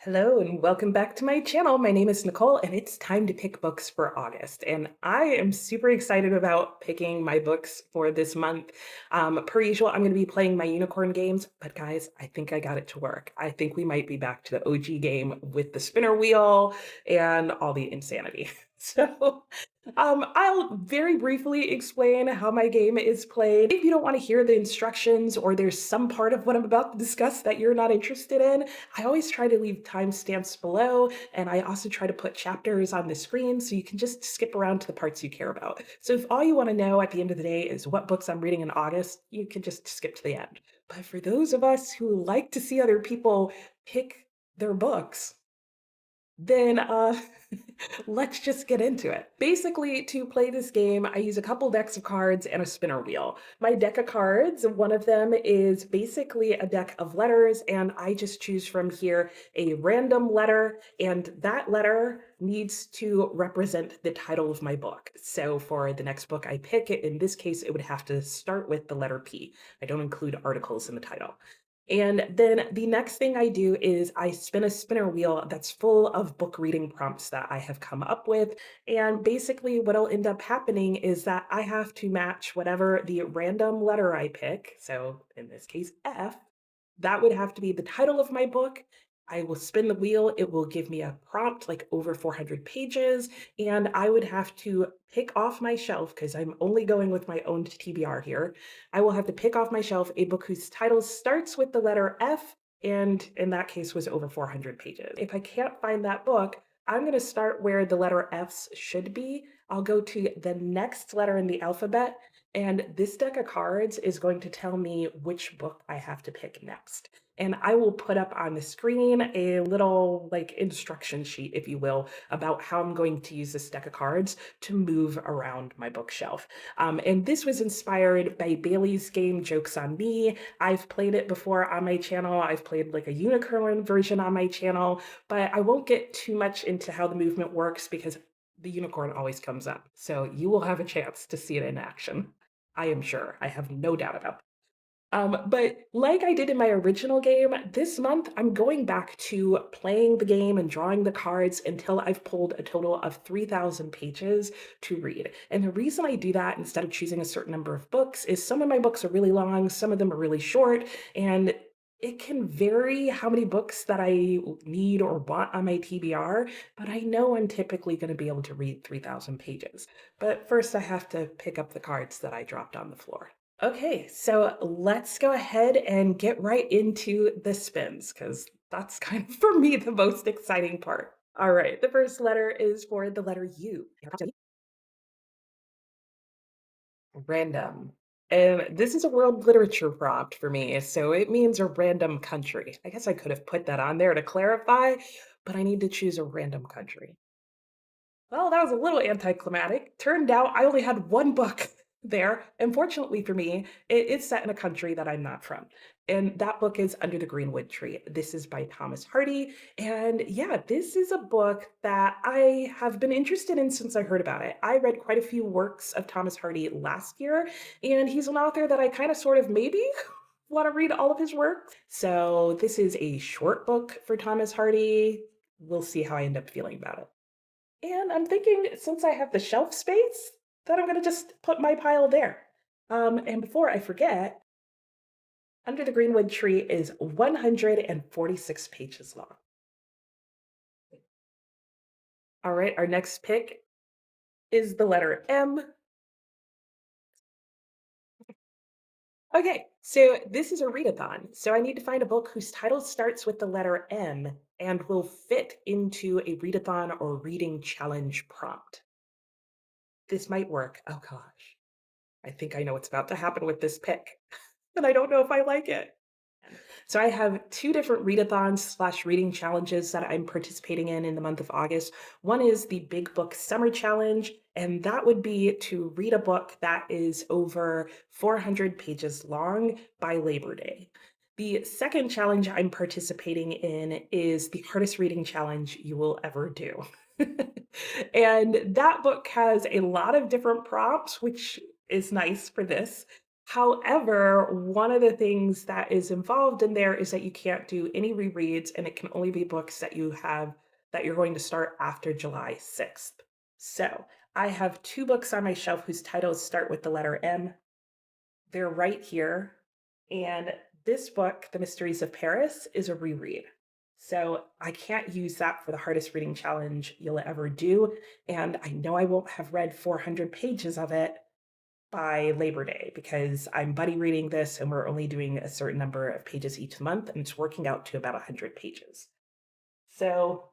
Hello and welcome back to my channel. My name is Nicole and it's time to pick books for August. And I am super excited about picking my books for this month. Per usual, I'm going to be playing my unicorn games, but guys, I think I got it to work. I think we might be back to the OG game with the spinner wheel and all the insanity. So I'll very briefly explain how my game is played. If you don't want to hear the instructions or there's some part of what I'm about to discuss that you're not interested in, I always try to leave timestamps below, and I also try to put chapters on the screen so you can just skip around to the parts you care about. So if all you want to know at the end of the day is what books I'm reading in August, you can just skip to the end. But for those of us who like to see other people pick their books, then let's just get into it. Basically, to play this game, I use a couple decks of cards and a spinner wheel. My deck of cards, one of them is basically a deck of letters, and I just choose from here a random letter, and that letter needs to represent the title of my book. So for the next book I pick, in this case, it would have to start with the letter P. I don't include articles in the title. And then the next thing I do is I spin a spinner wheel that's full of book reading prompts that I have come up with. And basically, what'll end up happening is that I have to match whatever the random letter I pick, so in this case, F, that would have to be the title of my book. I will spin the wheel. It will give me a prompt like over 400 pages, and I would have to pick off my shelf because I'm only going with my own TBR here. I will have to pick off my shelf a book whose title starts with the letter F, and in that case was over 400 pages. If I can't find that book, I'm going to start where the letter F's should be. I'll go to the next letter in the alphabet, and this deck of cards is going to tell me which book I have to pick next. And I will put up on the screen a little like instruction sheet, if you will, about how I'm going to use this deck of cards to move around my bookshelf. And this was inspired by Bailey's game Jokes on Me. I've played it before on my channel. I've played like a unicorn version on my channel, but I won't get too much into how the movement works because the unicorn always comes up. So you will have a chance to see it in action. I am sure. I have no doubt about that. But like I did in my original game, this month I'm going back to playing the game and drawing the cards until I've pulled a total of 3,000 pages to read. And the reason I do that instead of choosing a certain number of books is some of my books are really long, some of them are really short, and it can vary how many books that I need or want on my TBR, but I know I'm typically going to be able to read 3,000 pages. But first I have to pick up the cards that I dropped on the floor. Okay, so let's go ahead and get right into the spins because that's kind of for me the most exciting part. All right, the first letter is for the letter U. Random. And this is a world literature prompt for me, so it means a random country. I guess I could have put that on there to clarify, but I need to choose a random country. Well, that was a little anticlimactic. Turned out I only had one book there. Unfortunately for me, it is set in a country that I'm not from. And that book is Under the Greenwood Tree. This is by Thomas Hardy. And yeah, this is a book that I have been interested in since I heard about it. I read quite a few works of Thomas Hardy last year, and he's an author that I kind of sort of maybe want to read all of his work. So this is a short book for Thomas Hardy. We'll see how I end up feeling about it. And I'm thinking since I have the shelf space, that I'm gonna just put my pile there. And before I forget, Under the Greenwood Tree is 146 pages long. All right, our next pick is the letter M. Okay, so this is a readathon. So I need to find a book whose title starts with the letter M and will fit into a readathon or reading challenge prompt. This might work. Oh gosh. I think I know what's about to happen with this pick, and I don't know if I like it. So I have two different readathons slash reading challenges that I'm participating in the month of August. One is the Big Book Summer Challenge, and that would be to read a book that is over 400 pages long by Labor Day. The second challenge I'm participating in is the hardest reading challenge you will ever do. And that book has a lot of different prompts, which is nice for this. However, one of the things that is involved in there is that you can't do any rereads, and it can only be books that you have that you're going to start after July 6th. So I have two books on my shelf whose titles start with the letter M. They're right here. And this book, The Mysteries of Paris, is a reread. So I can't use that for the hardest reading challenge you'll ever do. And I know I won't have read 400 pages of it by Labor Day because I'm buddy reading this and we're only doing a certain number of pages each month and it's working out to about 100 pages. So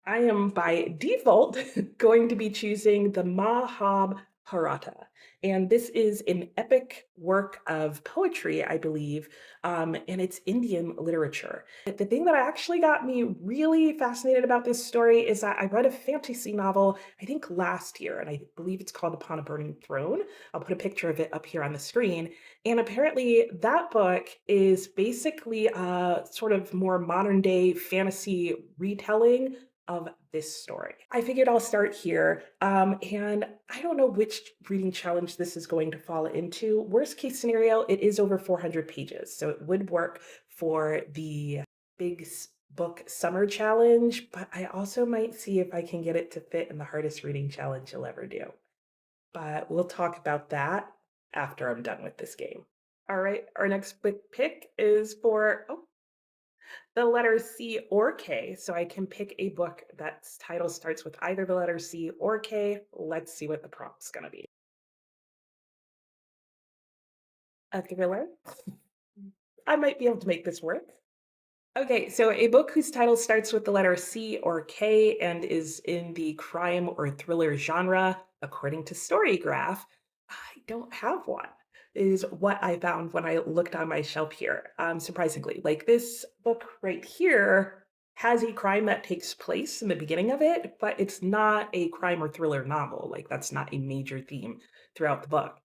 I am by default going to be choosing the Mahabharata. And this is an epic work of poetry, I believe, and it's Indian literature. But the thing that actually got me really fascinated about this story is that I read a fantasy novel, I think last year, and I believe it's called Upon a Burning Throne. I'll put a picture of it up here on the screen. And apparently, that book is basically a sort of more modern day fantasy retelling of this story. I figured I'll start here. And I don't know which reading challenge this is going to fall into. Worst case scenario, it is over 400 pages. So it would work for the big book summer challenge, but I also might see if I can get it to fit in the hardest reading challenge you'll ever do. But we'll talk about that after I'm done with this game. All right, our next book pick is for, the letter C or K. So I can pick a book that's title starts with either the letter C or K. Let's see what the prompt's going to be. A thriller. I might be able to make this work. Okay, so a book whose title starts with the letter C or K and is in the crime or thriller genre, according to Storygraph, I don't have one, is what I found when I looked on my shelf here. Surprisingly, like this book right here has a crime that takes place in the beginning of it, but it's not a crime or thriller novel. Like that's not a major theme throughout the book.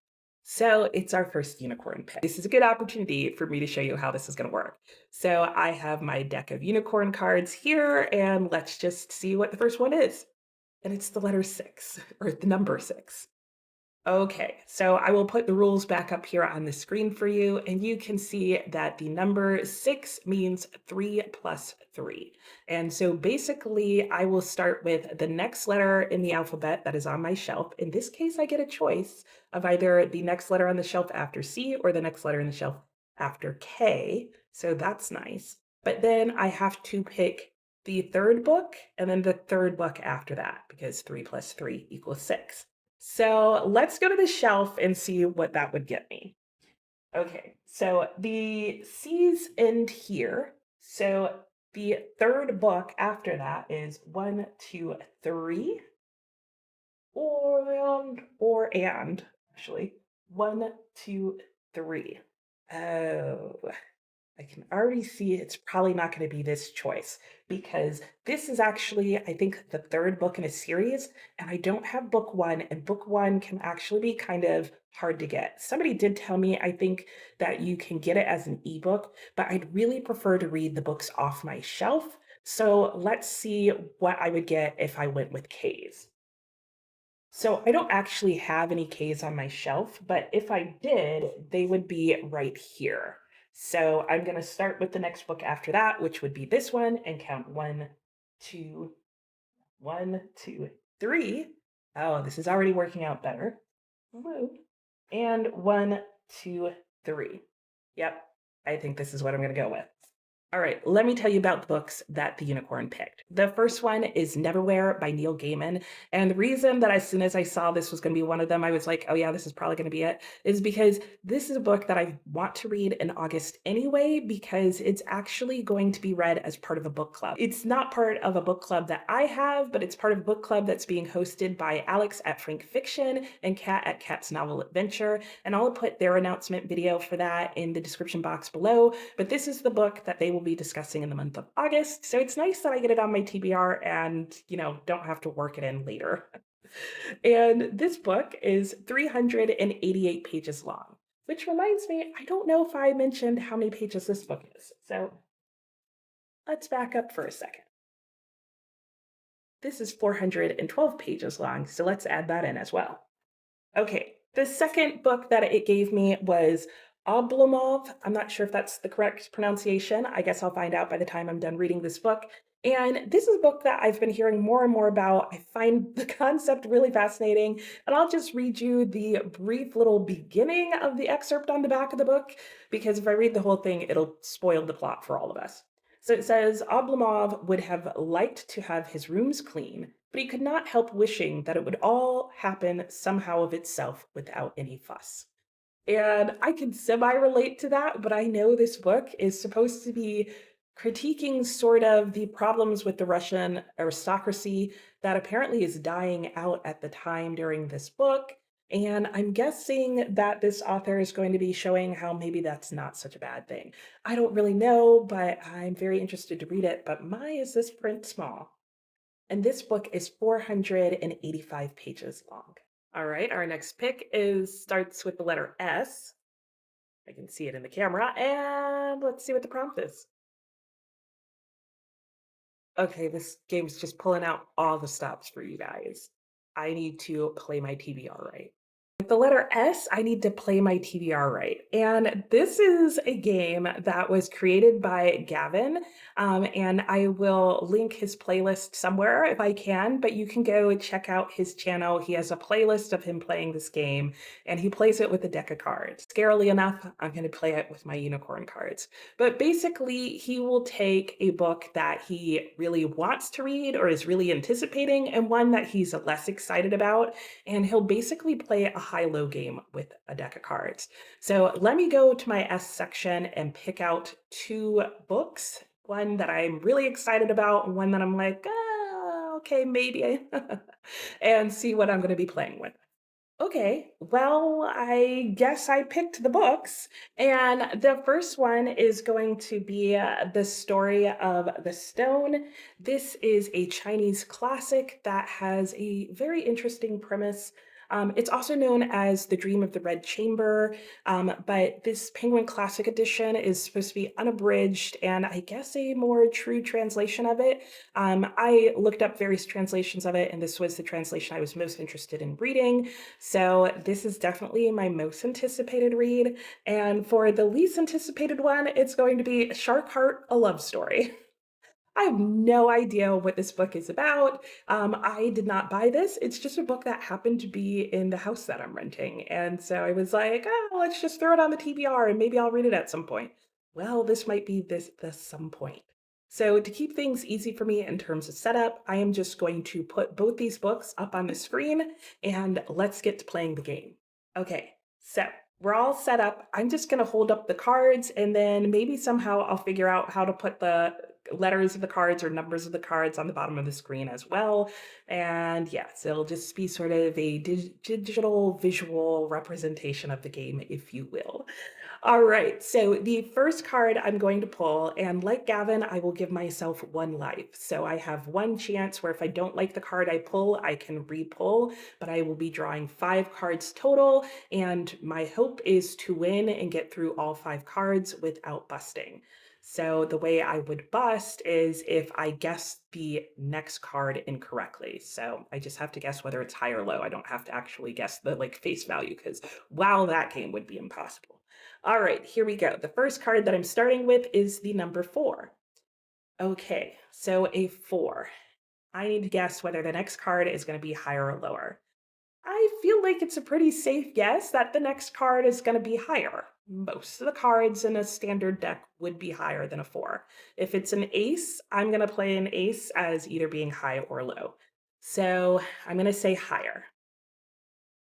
So it's our first unicorn pick. This is a good opportunity for me to show you how this is going to work. So I have my deck of unicorn cards here, and let's just see what the first one is. And it's the letter 6, or the number 6. Okay, so I will put the rules back up here on the screen for you, and you can see that the number 6 means 3 plus 3. And so basically, I will start with the next letter in the alphabet that is on my shelf. In this case, I get a choice of either the next letter on the shelf after C or the next letter in the shelf after K. So that's nice. But then I have to pick the third book and then the third book after that because 3 plus 3 equals 6. So let's go to the shelf and see what that would get me. Okay, so the C's end here. So the third book after that is 1, 2, 3, or actually 1, 2, 3. Oh, I can already see it's probably not going to be this choice because this is actually, I think, the third book in a series, and I don't have book one, and book one can actually be kind of hard to get. Somebody did tell me, I think, that you can get it as an ebook, but I'd really prefer to read the books off my shelf. So let's see what I would get if I went with K's. So I don't actually have any Ks on my shelf, but if I did, they would be right here. So I'm going to start with the next book after that, which would be this one, and count 1, 2, 1, 2, 3. Oh, this is already working out better. Woo. And 1, 2, 3. Yep, I think this is what I'm going to go with. All right, let me tell you about the books that the unicorn picked. The first one is Neverwhere by Neil Gaiman. And the reason that as soon as I saw this was going to be one of them, I was like, oh yeah, this is probably going to be it, is because this is a book that I want to read in August anyway, because it's actually going to be read as part of a book club. It's not part of a book club that I have, but it's part of a book club that's being hosted by Alex at Frank Fiction and Kat at Kat's Novel Adventure. And I'll put their announcement video for that in the description box below. But this is the book that they will be discussing in the month of August. So it's nice that I get it on my TBR and, don't have to work it in later. And this book is 388 pages long, which reminds me, I don't know if I mentioned how many pages this book is. So let's back up for a second. This is 412 pages long, so let's add that in as well. Okay, The second book that it gave me was Oblomov. I'm not sure if that's the correct pronunciation. I guess I'll find out by the time I'm done reading this book. And this is a book that I've been hearing more and more about. I find the concept really fascinating. And I'll just read you the brief little beginning of the excerpt on the back of the book, because if I read the whole thing, it'll spoil the plot for all of us. So it says Oblomov would have liked to have his rooms clean, but he could not help wishing that it would all happen somehow of itself without any fuss. And I can semi relate to that, but I know this book is supposed to be critiquing sort of the problems with the Russian aristocracy that apparently is dying out at the time during this book. And I'm guessing that this author is going to be showing how maybe that's not such a bad thing. I don't really know, but I'm very interested to read it. But my, is this print small? And this book is 485 pages long. All right, our next pick is starts with the letter S. I can see it in the camera, and let's see what the prompt is. Okay, this game's just pulling out all the stops for you guys. I need to play my TBR right. With the letter S, I need to play my TBR right. And this is a game that was created by Gavin. And I will link his playlist somewhere if I can, but you can go check out his channel. He has a playlist of him playing this game, and he plays it with a deck of cards. Scarily enough, I'm going to play it with my unicorn cards. But basically, he will take a book that he really wants to read or is really anticipating, and one that he's less excited about, and he'll basically play a high-low game with a deck of cards. So let me go to my S section and pick out two books, one that I'm really excited about, and one that I'm like, okay, maybe, and see what I'm going to be playing with. Okay, well, I guess I picked the books. And the first one is going to be The Story of the Stone. This is a Chinese classic that has a very interesting premise. It's also known as The Dream of the Red Chamber, but this Penguin Classic Edition is supposed to be unabridged and I guess a more true translation of it. I looked up various translations of it, and this was the translation I was most interested in reading. So this is definitely my most anticipated read. And for the least anticipated one, it's going to be Shark Heart, a Love Story. I have no idea what this book is about. I did not buy this. It's just a book that happened to be in the house that I'm renting. And so I was like, oh, let's just throw it on the TBR and maybe I'll read it at some point. Well, this might be the some point. So to keep things easy for me in terms of setup, I am just going to put both these books up on the screen and let's get to playing the game. Okay, so we're all set up. I'm just going to hold up the cards and then maybe somehow I'll figure out how to put the letters of the cards or numbers of the cards on the bottom of the screen as well. And yes, it'll just be sort of a digital visual representation of the game, if you will. All right, so the first card I'm going to pull, and like Gavin, I will give myself one life. So I have one chance where if I don't like the card I pull, I can re-pull, but I will be drawing 5 cards total, and my hope is to win and get through all 5 cards without busting. So the way I would bust is if I guess the next card incorrectly. So I just have to guess whether it's high or low. I don't have to actually guess the like face value because wow, that game would be impossible. All right, here we go. The first card that I'm starting with is the number 4. Okay, so a 4. I need to guess whether the next card is going to be higher or lower. I feel like it's a pretty safe guess that the next card is going to be higher. Most of the cards in a standard deck would be higher than a 4. If it's an ace, I'm going to play an ace as either being high or low. So I'm going to say higher.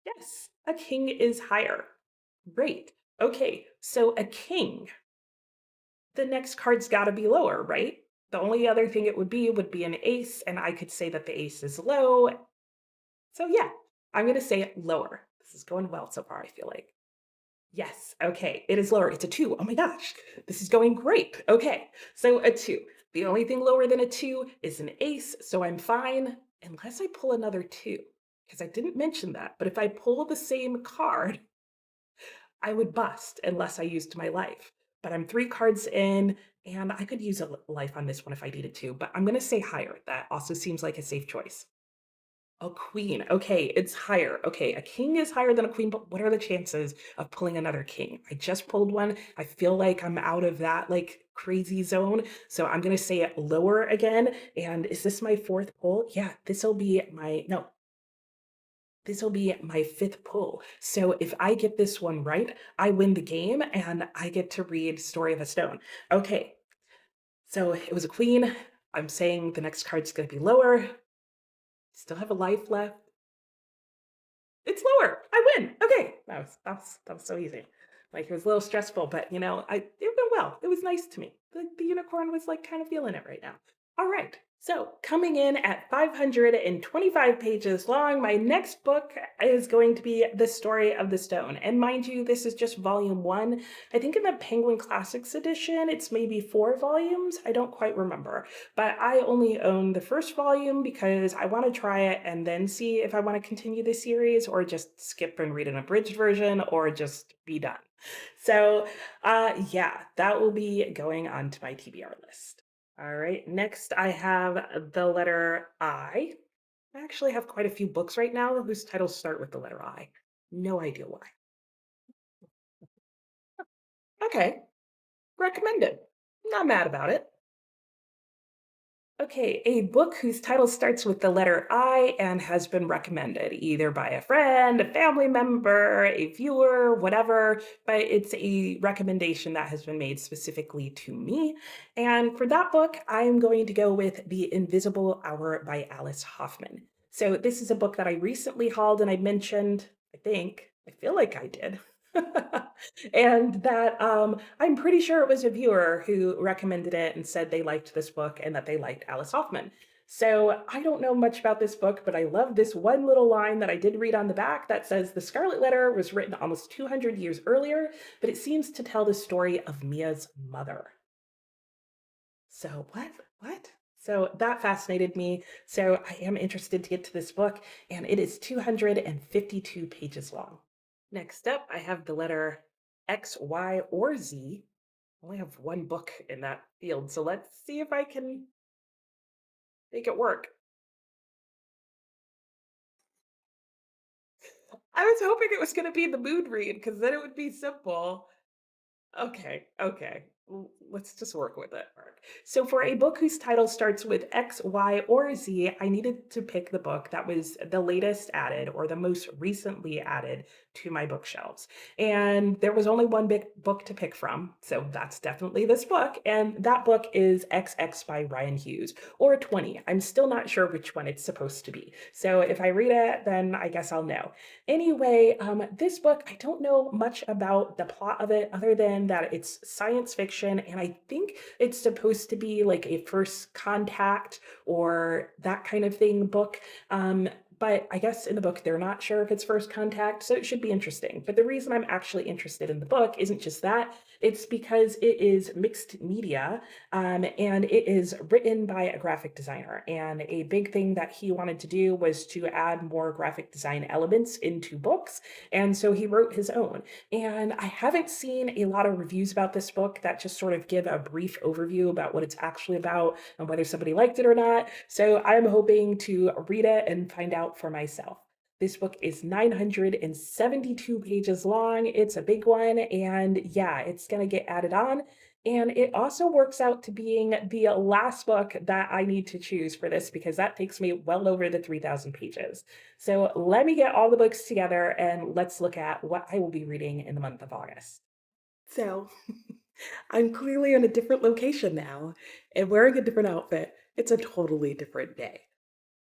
Yes, a king is higher. Great. Okay, so a king. The next card's got to be lower, right? The only other thing it would be an ace, and I could say that the ace is low. So yeah, I'm going to say it lower. This is going well so far, I feel like. Yes, okay, it is lower. It's a 2. Oh my gosh, this is going great. Okay, so a 2. The only thing lower than a 2 is an ace, so I'm fine, unless I pull another 2, because I didn't mention that. But if I pull the same card, I would bust unless I used my life. But I'm 3 cards in, and I could use a life on this one if I needed to, but I'm going to say higher. That also seems like a safe choice. A queen. Okay, it's higher. Okay, a king is higher than a queen, but what are the chances of pulling another king? I just pulled one. I feel like I'm out of that like crazy zone. So I'm gonna say it lower again. And is this my fourth pull? Yeah, this'll be my no, this will be my fifth pull. So if I get this one right, I win the game and I get to read Story of a Stone. Okay, so it was a queen. I'm saying the next card's gonna be lower. Still have a life left. It's lower. I win. Okay. That was so easy. Like it was a little stressful, but it went well. It was nice to me. The unicorn was like kind of feeling it right now. All right. So coming in at 525 pages long, my next book is going to be The Story of the Stone. And mind you, this is just volume one. I think in the Penguin Classics edition, it's maybe 4 volumes. I don't quite remember. But I only own the first volume because I want to try it and then see if I want to continue the series or just skip and read an abridged version or just be done. So, yeah, that will be going on to my TBR list. All right, next I have the letter I. I actually have quite a few books right now whose titles start with the letter I. No idea why. Okay, recommended. Not mad about it. Okay, a book whose title starts with the letter I and has been recommended either by a friend, a family member, a viewer, whatever, but it's a recommendation that has been made specifically to me. And for that book, I'm going to go with The Invisible Hour by Alice Hoffman. So this is a book that I recently hauled and I mentioned, I feel like I did. And that I'm pretty sure it was a viewer who recommended it and said they liked this book and that they liked Alice Hoffman. So I don't know much about this book, but I love this one little line that I did read on the back that says the Scarlet Letter was written almost 200 years earlier, but it seems to tell the story of Mia's mother. So what? What? So that fascinated me. So I am interested to get to this book, and it is 252 pages long. Next up, I have the letter X, Y, or Z. I only have one book in that field, so let's see if I can make it work. I was hoping it was going to be the mood read because then it would be simple. Okay, okay. Let's just work with it, Mark. So, for a book whose title starts with X, Y, or Z, I needed to pick the book that was the latest added or the most recently added to my bookshelves. And there was only one big book to pick from. So, that's definitely this book. And that book is XX by Rian Hughes or 20. I'm still not sure which one it's supposed to be. So, if I read it, then I guess I'll know. Anyway, this book, I don't know much about the plot of it other than that it's science fiction, and I think it's supposed to be like a first contact or that kind of thing book. But I guess in the book, they're not sure if it's first contact, so it should be interesting. But the reason I'm actually interested in the book isn't just that, it's because it is mixed media and it is written by a graphic designer. And a big thing that he wanted to do was to add more graphic design elements into books. And so he wrote his own. And I haven't seen a lot of reviews about this book that just sort of give a brief overview about what it's actually about and whether somebody liked it or not. So I'm hoping to read it and find out for myself. This book is 972 pages long. It's a big one. And yeah, it's going to get added on. And it also works out to being the last book that I need to choose for this because that takes me well over the 3,000 pages. So let me get all the books together and let's look at what I will be reading in the month of August. So I'm clearly in a different location now and wearing a different outfit. It's a totally different day.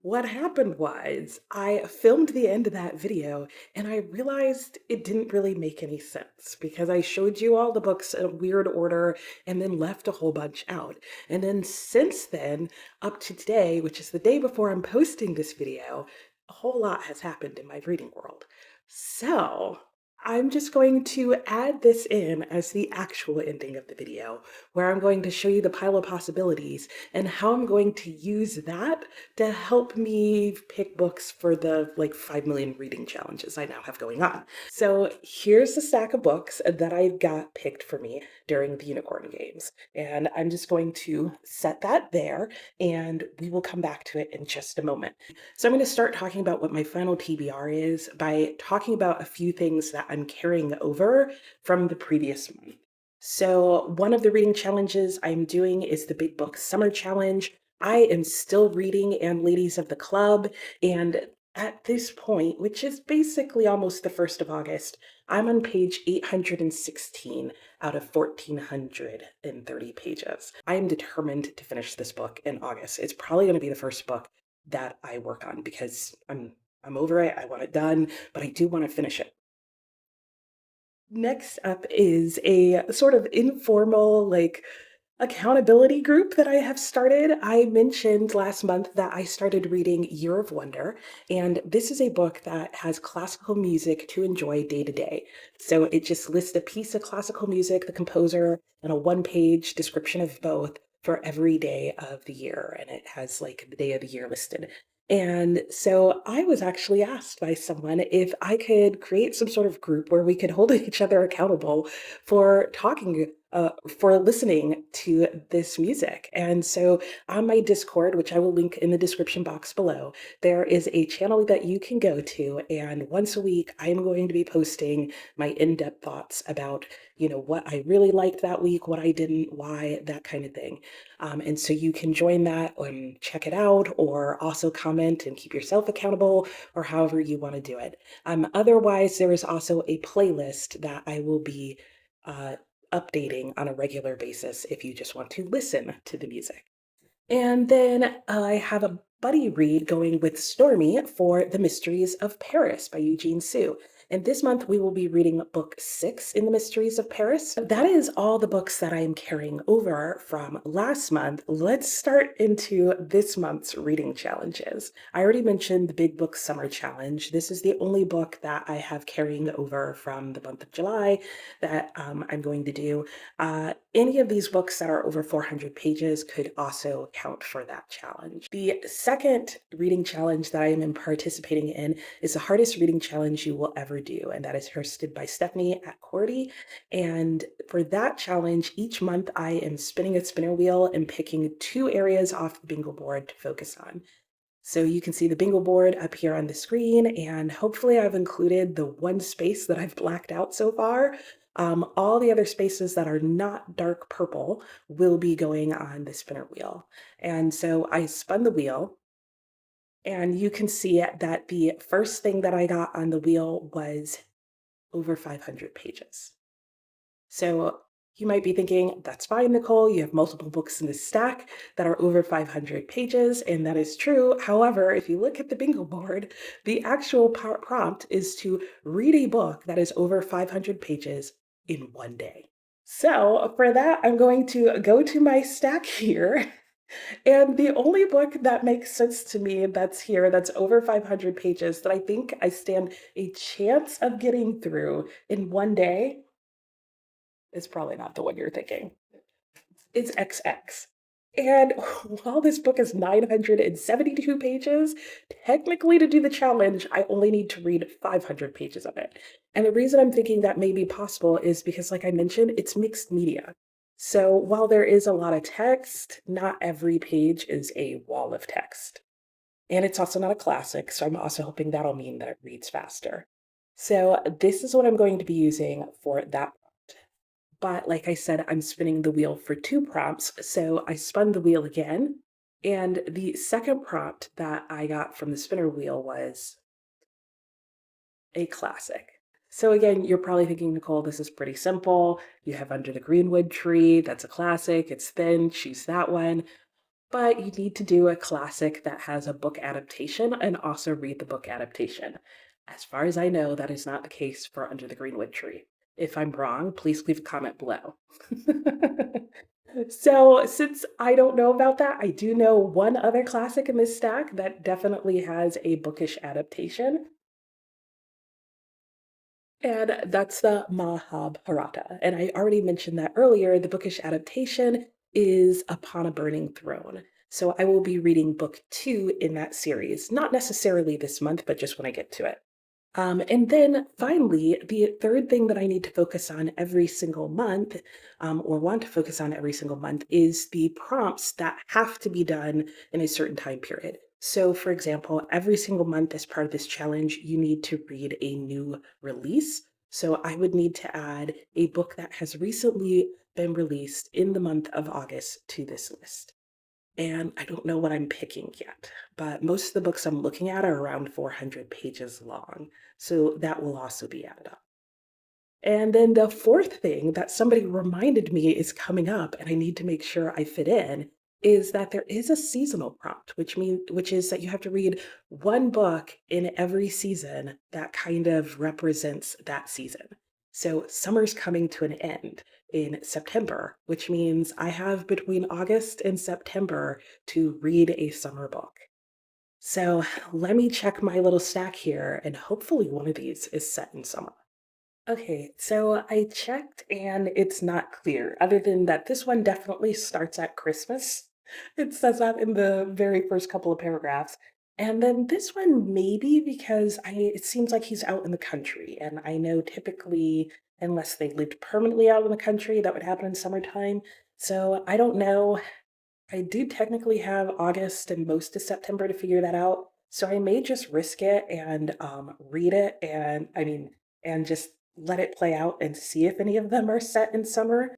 What happened was I filmed the end of that video and I realized it didn't really make any sense because I showed you all the books in a weird order and then left a whole bunch out. And then since then, up to today, which is the day before I'm posting this video, a whole lot has happened in my reading world. So I'm just going to add this in as the actual ending of the video, where I'm going to show you the pile of possibilities and how I'm going to use that to help me pick books for the 5 million reading challenges I now have going on. So here's the stack of books that I got picked for me during the Unicorn Games. And I'm just going to set that there and we will come back to it in just a moment. So I'm going to start talking about what my final TBR is by talking about a few things that I'm carrying over from the previous month. So one of the reading challenges I'm doing is the Big Book Summer Challenge. I am still reading and Ladies of the Club, and at this point, which is basically almost the 1st of August, I'm on page 816 out of 1,430 pages. I am determined to finish this book in August. It's probably going to be the first book that I work on because I'm over it. I want it done, but I do want to finish it. Next up is a sort of informal, accountability group that I have started. I mentioned last month that I started reading Year of Wonder, and this is a book that has classical music to enjoy day to day. So it just lists a piece of classical music, the composer, and a one-page description of both for every day of the year, and it has the day of the year listed. And so I was actually asked by someone if I could create some sort of group where we could hold each other accountable for for listening to this music. And so on my Discord, which I will link in the description box below, there is a channel that you can go to. And once a week, I'm going to be posting my in-depth thoughts about, what I really liked that week, what I didn't, why, that kind of thing. And so you can join that and check it out, or also comment and keep yourself accountable, or however you want to do it. Otherwise, there is also a playlist that I will be uh, updating on a regular basis if you just want to listen to the music. And then I have a buddy read going with Stormy for The Mysteries of Paris by Eugene Sue. And this month we will be reading book 6 in The Mysteries of Paris. That is all the books that I am carrying over from last month. Let's start into this month's reading challenges. I already mentioned the Big Book Summer Challenge. This is the only book that I have carrying over from the month of July that I'm going to do. Any of these books that are over 400 pages could also count for that challenge. The second reading challenge that I am participating in is the hardest reading challenge you will ever do, and that is hosted by Stephanie at Cordy. And for that challenge, each month I am spinning a spinner wheel and picking 2 areas off the bingo board to focus on. So you can see the bingo board up here on the screen, and hopefully I've included the one space that I've blacked out so far. All the other spaces that are not dark purple will be going on the spinner wheel. And so I spun the wheel, and you can see that the first thing that I got on the wheel was over 500 pages. So you might be thinking, that's fine, Nicole. You have multiple books in this stack that are over 500 pages, and that is true. However, if you look at the bingo board, the actual prompt is to read a book that is over 500 pages in one day. So for that, I'm going to go to my stack here. And the only book that makes sense to me that's here, that's over 500 pages, that I think I stand a chance of getting through in one day is probably not the one you're thinking. It's XX. And while this book is 972 pages, technically to do the challenge, I only need to read 500 pages of it. And the reason I'm thinking that may be possible is because, like I mentioned, it's mixed media. So while there is a lot of text, not every page is a wall of text. And it's also not a classic, so I'm also hoping that'll mean that it reads faster. So this is what I'm going to be using for that. But like I said, I'm spinning the wheel for 2 prompts. So I spun the wheel again. And the second prompt that I got from the spinner wheel was a classic. So again, you're probably thinking, Nicole, this is pretty simple. You have Under the Greenwood Tree. That's a classic. It's thin. Choose that one. But you need to do a classic that has a book adaptation and also read the book adaptation. As far as I know, that is not the case for Under the Greenwood Tree. If I'm wrong, please leave a comment below. So, since I don't know about that, I do know one other classic in this stack that definitely has a bookish adaptation. And that's the Mahabharata. And I already mentioned that earlier. The bookish adaptation is Upon a Burning Throne. So I will be reading book two in that series, not necessarily this month, but just when I get to it. And then finally, the third thing that I need to focus on every single month, or want to focus on every single month, is the prompts that have to be done in a certain time period. So, for example, every single month as part of this challenge, you need to read a new release. So, I would need to add a book that has recently been released in the month of August to this list. And I don't know what I'm picking yet, but most of the books I'm looking at are around 400 pages long. So that will also be added up. And then the fourth thing that somebody reminded me is coming up, and I need to make sure I fit in, is that there is a seasonal prompt, which is that you have to read one book in every season that kind of represents that season. So summer's coming to an end in September, which means I have between August and September to read a summer book. So let me check my little stack here, and hopefully one of these is set in summer. Okay, so I checked and it's not clear, other than that this one definitely starts at Christmas. It says that in the very first couple of paragraphs. And then this one maybe because it seems like he's out in the country. And I know typically, unless they lived permanently out in the country, that would happen in summertime. So I don't know. I do technically have August and most of September to figure that out. So I may just risk it and read it and just let it play out and see if any of them are set in summer.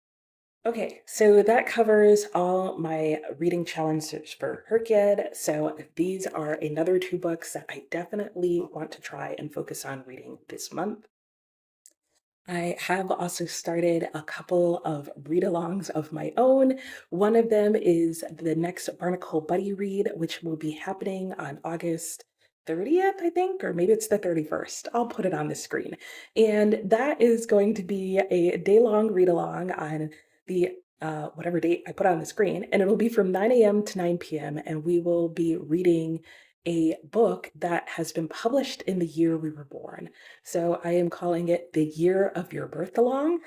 Okay, so that covers all my reading challenges for HRCYED. So these are another two books that I definitely want to try and focus on reading this month. I have also started a couple of read-alongs of my own. One of them is the next Barnacle Buddy read, which will be happening on August 30th, I think, or maybe it's the 31st. I'll put it on the screen. And that is going to be a day-long read-along on the whatever date I put on the screen, and it'll be from 9 a.m. to 9 p.m. And we will be reading a book that has been published in the year we were born. So I am calling it the year of your birth along.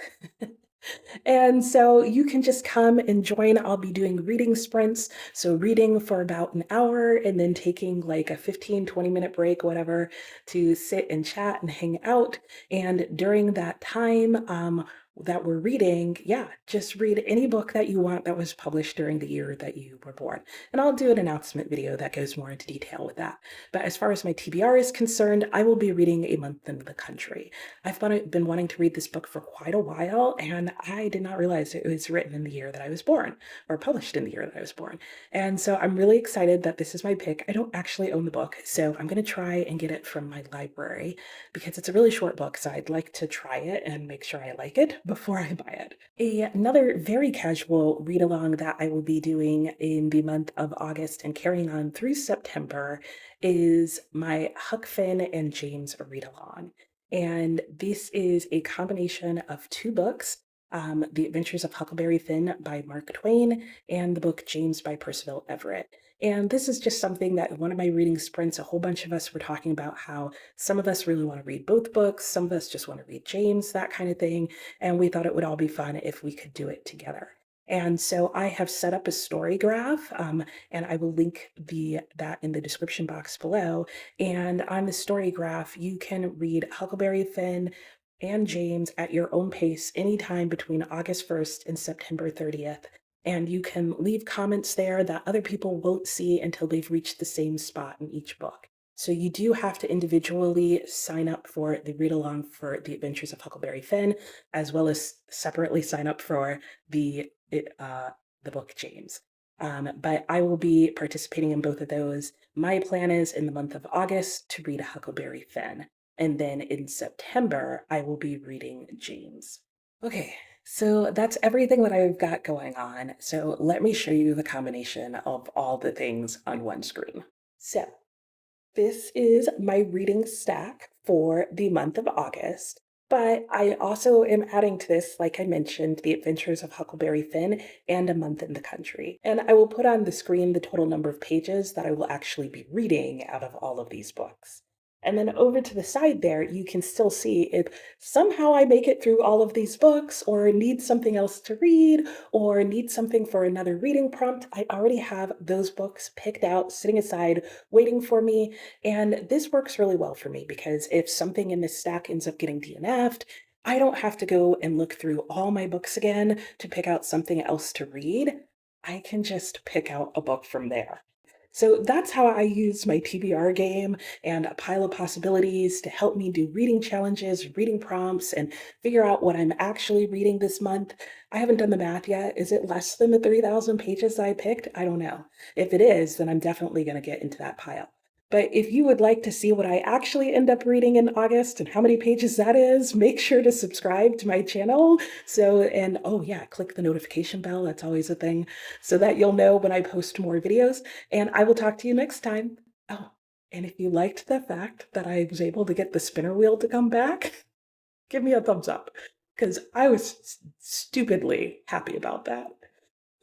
And so you can just come and join. I'll be doing reading sprints. So reading for about an hour and then taking like a 15, 20-minute break, whatever, to sit and chat and hang out. And during that time, that we're reading, yeah, just read any book that you want that was published during the year that you were born. And I'll do an announcement video that goes more into detail with that. But as far as my TBR is concerned, I will be reading A Month in the Country. I've been wanting to read this book for quite a while, and I did not realize it was written in the year that I was born, or published in the year that I was born. And so I'm really excited that this is my pick. I don't actually own the book, so I'm going to try and get it from my library because it's a really short book, so I'd like to try it and make sure I like it before I buy it. Another very casual read along that I will be doing in the month of August and carrying on through September is my Huck Finn and James read along. And this is a combination of two books, The Adventures of Huckleberry Finn by Mark Twain and the book James by Percival Everett. And this is just something that one of my reading sprints, a whole bunch of us were talking about how some of us really want to read both books, some of us just want to read James, that kind of thing. And we thought it would all be fun if we could do it together. And so I have set up a story graph, and I will link that in the description box below. And on the story graph, you can read Huckleberry Finn and James at your own pace anytime between August 1st and September 30th. And you can leave comments there that other people won't see until they've reached the same spot in each book. So you do have to individually sign up for the read along for The Adventures of Huckleberry Finn, as well as separately sign up for the book James. But I will be participating in both of those. My plan is in the month of August to read Huckleberry Finn. And then in September, I will be reading James. Okay, so that's everything that I've got going on. So let me show you the combination of all the things on one screen. So this is my reading stack for the month of August. But I also am adding to this, like I mentioned, The Adventures of Huckleberry Finn and A Month in the Country. And I will put on the screen the total number of pages that I will actually be reading out of all of these books. And then over to the side there, you can still see if somehow I make it through all of these books or need something else to read or need something for another reading prompt, I already have those books picked out, sitting aside, waiting for me. And this works really well for me because if something in this stack ends up getting DNF'd, I don't have to go and look through all my books again to pick out something else to read. I can just pick out a book from there. So that's how I use my TBR game and a pile of possibilities to help me do reading challenges, reading prompts, and figure out what I'm actually reading this month. I haven't done the math yet. Is it less than the 3,000 pages I picked? I don't know. If it is, then I'm definitely going to get into that pile. But if you would like to see what I actually end up reading in August and how many pages that is, make sure to subscribe to my channel. And oh yeah, click the notification bell. That's always a thing so that you'll know when I post more videos. And I will talk to you next time. Oh, and if you liked the fact that I was able to get the spinner wheel to come back, give me a thumbs up because I was stupidly happy about that.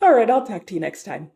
All right, I'll talk to you next time.